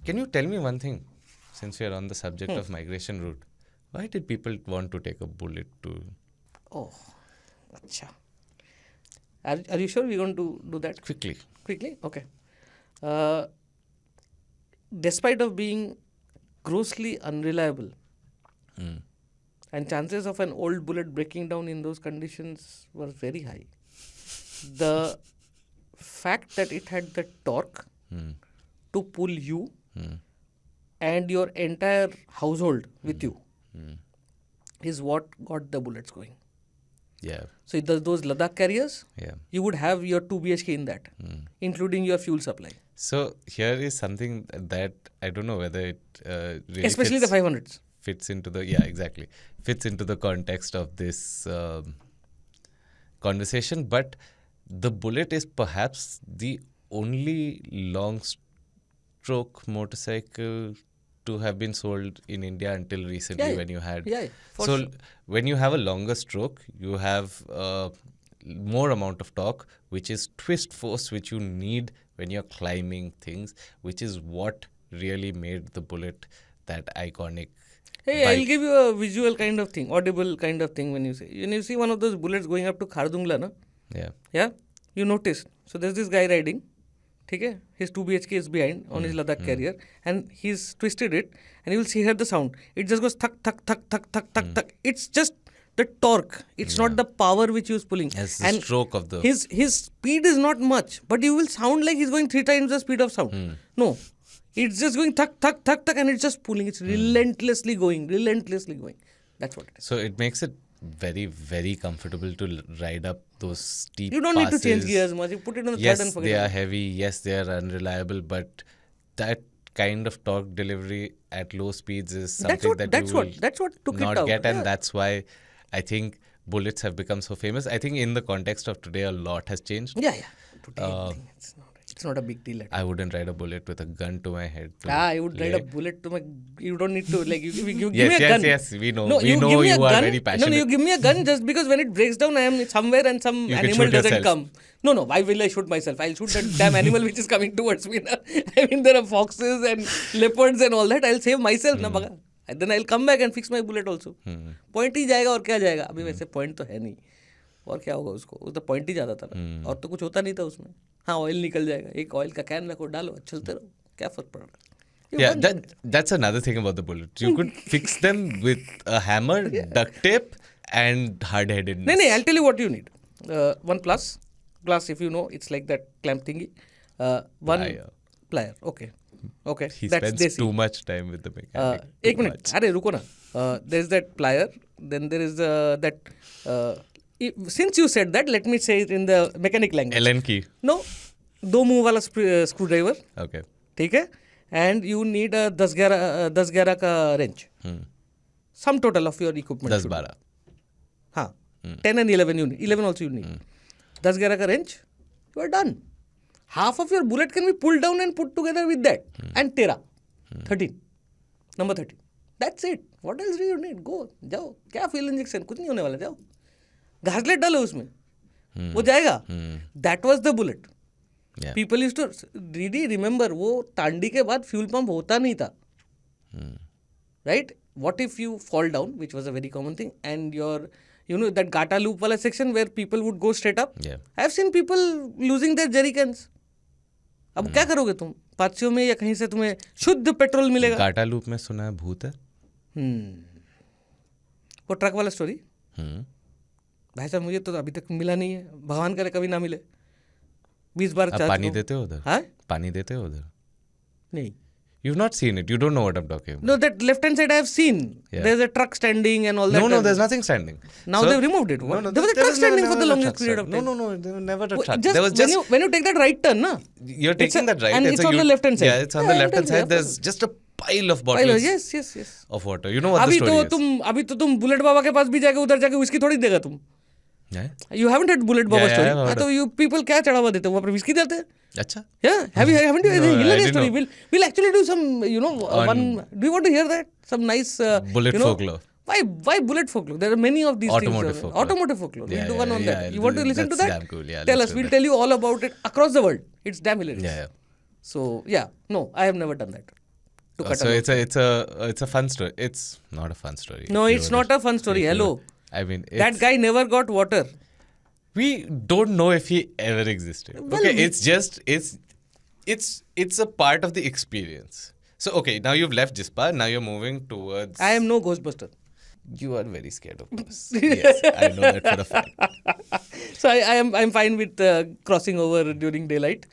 Can you tell me one thing, since we are on the subject of migration route? Why did people want to take a bullet to... Oh, acha. Are you sure we're going to do that? Quickly. Okay. Despite of being grossly unreliable, and chances of an old bullet breaking down in those conditions were very high, the fact that it had the torque to pull you and your entire household with you is what got the bullets going. Yeah. So those Ladakh carriers, you would have your 2 BHK in that, including your fuel supply. So here is something that I don't know whether it really especially the 500s. Fits into the fits into the context of this conversation. But the bullet is perhaps the only long stroke motorcycle to have been sold in India until recently. When you had when you have a longer stroke, you have more amount of torque, which is twist force, which you need when you're climbing things, which is what really made the bullet that iconic. Hey, bike. I'll give you a visual kind of thing, audible kind of thing when you see one of those bullets going up to Khardungla, na? Yeah, you notice. So there's this guy riding, okay? His 2 BHK is behind on his Ladakh carrier, and he's twisted it, and you will hear the sound. It just goes thuk, thuk, thuk, thuk, thuk, thuk, thuk. It's just the torque. It's not the power which he was pulling. It's the stroke of the... His speed is not much, but you will sound like he's going 3 times the speed of sound. No. It's just going thuk, thuk, thuk, thuk, and it's just pulling. It's relentlessly going. That's what it is. So it makes it very, very comfortable to ride up those steep passes. You don't need to change gears much. You put it on the third and forget it. Yes, they are heavy. Yes, they are unreliable. But that kind of torque delivery at low speeds is something that's what took not it out. Get. And that's why I think bullets have become so famous. I think in the context of today, a lot has changed. Yeah. Today, it's not a big deal. I wouldn't ride a bullet with a gun to my head. I would ride a bullet to my... You don't need to... Like, you give me a gun. Yes, we know. We know you are very passionate. No, you give me a gun just because when it breaks down, I am somewhere and some animal doesn't come. No, why will I shoot myself? I'll shoot that damn animal which is coming towards me. I mean, there are foxes and leopards and all that. I'll save myself, na baga. And then I'll come back and fix my bullet also. Point ही जाएगा और क्या जाएगा? अभी वैसे point तो है नहीं. और क्या होगा उसको? वो तो point ही जाता था ना. और तो कुछ होता नहीं था उसमें. हाँ, ऑयल निकल जाएगा. एक ऑयल का कैन रखो, डालो, चलते रहो. क्या फर्क पड़ रहा है? Yeah, that's another thing about the bullets. You could fix them with a hammer, duct tape, and hard-headedness. No, I'll tell you what you need. One plus, if you know, it's like that clamp thingy. One plier. Okay. He that's spends too much time with the mechanic. एक minute. अरे रुको ना. There's that plier. Then there is that. Since you said that, let me say it in the mechanic language. Allen key. No. 2 मुंह वाला screwdriver. Okay. ठीक है. And you need a 10-11 का wrench. Sum total of your equipment. 10-12. हाँ. 10 and 11 you need. 11 also you need. 10-11 का wrench. You are done. Half of your bullet can be pulled down and put together with that. And tera. 13. Number 13. That's it. What else do you need? Go. जाओ. क्या fuel injection? कुछ नहीं होने वाला. जाओ. घासलेट डालो उसमें. वो जाएगा. That was the bullet. Yeah. People used to really remember वो तांडी के बाद fuel pump होता नहीं था. Right? What if you fall down, which was a very common thing, and your, that gata loop wala section where people would go straight up? Yeah. I've seen people losing their jerry cans. अब क्या करोगे तुम? पाचियों में या कहीं से तुम्हें शुद्ध पेट्रोल मिलेगा? गाटा लूप में सुना है भूत है? वो ट्रक वाला स्टोरी? भाई साहब मुझे तो अभी तक मिला नहीं है. भगवान करे कभी ना मिले. 20 बार चार्ज. पानी देते हो उधर? हाँ? पानी देते हो उधर? नहीं. You've not seen it. You don't know what I'm talking about. No, that left-hand side I have seen. Yeah. There's a truck standing and all that. No, there's nothing standing. Now they've removed it. No, there was a truck standing for the longest period of time. No, there was never a truck. There was just when you take that right turn, na? You're taking that right. And it's on the left-hand side. Yeah, it's on the left-hand side. There's just a pile of bottles. Yes. Of water. You know what the story is. अभी तो तुम bullet बाबा के पास भी जाके उधर जाके whiskey थोड़ी देगा तुम. You haven't had bullet baba story. तो you people क्या चढ़ावा देते हो? वहाँ पर whiskey देते हैं. अच्छा. Yeah, haven't you? Hilarious story. We'll actually do some, one. Do you want to hear that? Some nice bullet folklore. Why bullet folklore? There are many of these automotive things. Folklore. Automotive folklore. We'll do one on that. You want to listen to that's that? Damn cool. Yeah, tell us. We'll tell you all about it across the world. It's damn hilarious. Yeah. So no, I have never done that. to cut So a it's a fun story. It's not a fun story. No, it's not a fun story. Hello. I mean, That guy never got water. We don't know if he ever existed. Well, Okay, it's a part of the experience. So okay, now you've left Jispa. Now you're moving towards. I am no Ghostbuster. You are very scared of us. Yes, I know that for a fact. So I'm fine with crossing over during daylight,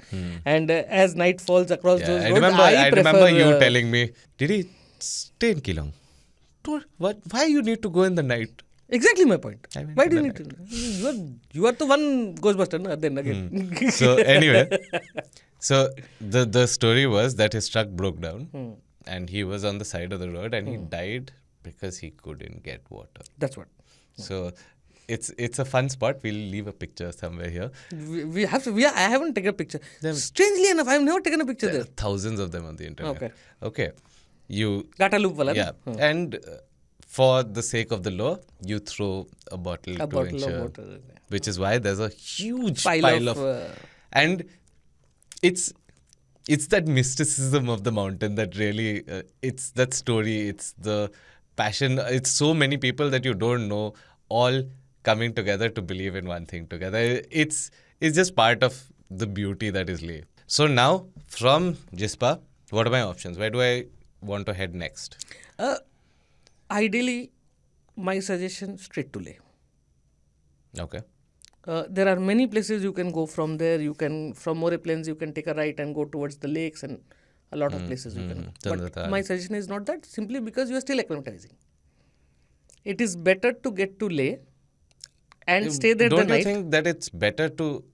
and as night falls across those roads, I prefer, remember you telling me, did he stay in Keelong? What? Why you need to go in the night? Exactly my point. I went Why in do the you need to? You are the one Ghostbuster, no? Then again. So anyway, so the story was that his truck broke down, and he was on the side of the road, and he died because he couldn't get water. That's what. So it's a fun spot. We'll leave a picture somewhere here. We have to. I haven't taken a picture. Strangely enough, I've never taken a picture there. Thousands of them on the internet. Okay. You Gata loop wala. Yeah, and for the sake of the law, you throw a bottle of water, which is why there's a huge pile of and it's that mysticism of the mountain that really it's that story. It's the passion. It's so many people that you don't know all coming together to believe in one thing together. It's just part of the beauty that is Leh. So now from Jispa, what are my options? Where do I want to head next? Ideally, my suggestion, straight to Leh. Okay. There are many places you can go from there. You can, from Moreh Plains, you can take a right and go towards the lakes, and a lot of places you can go. But my suggestion is not that, simply because you are still acclimatizing. It is better to get to Leh and stay there the night. Don't you think that it's better to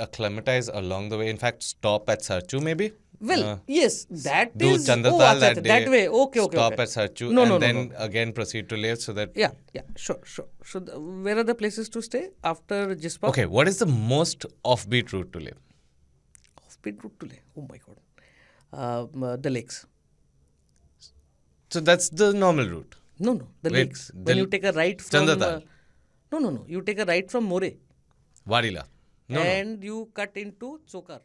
acclimatize along the way? In fact, stop at Sarchu maybe? Well, yes, that do is... Chandratal that day. That way, okay. Stop at Sarchu and then again proceed to Leh so that... Yeah, sure. So, where are the places to stay after Jispa? Okay, what is the most offbeat route to Leh? Offbeat route to Leh? Oh my God. The lakes. So, that's the normal route? No, the lakes. When you take a right from... Chandratal? No. You take a right from Moreh. Wadila? And you cut into Chokar.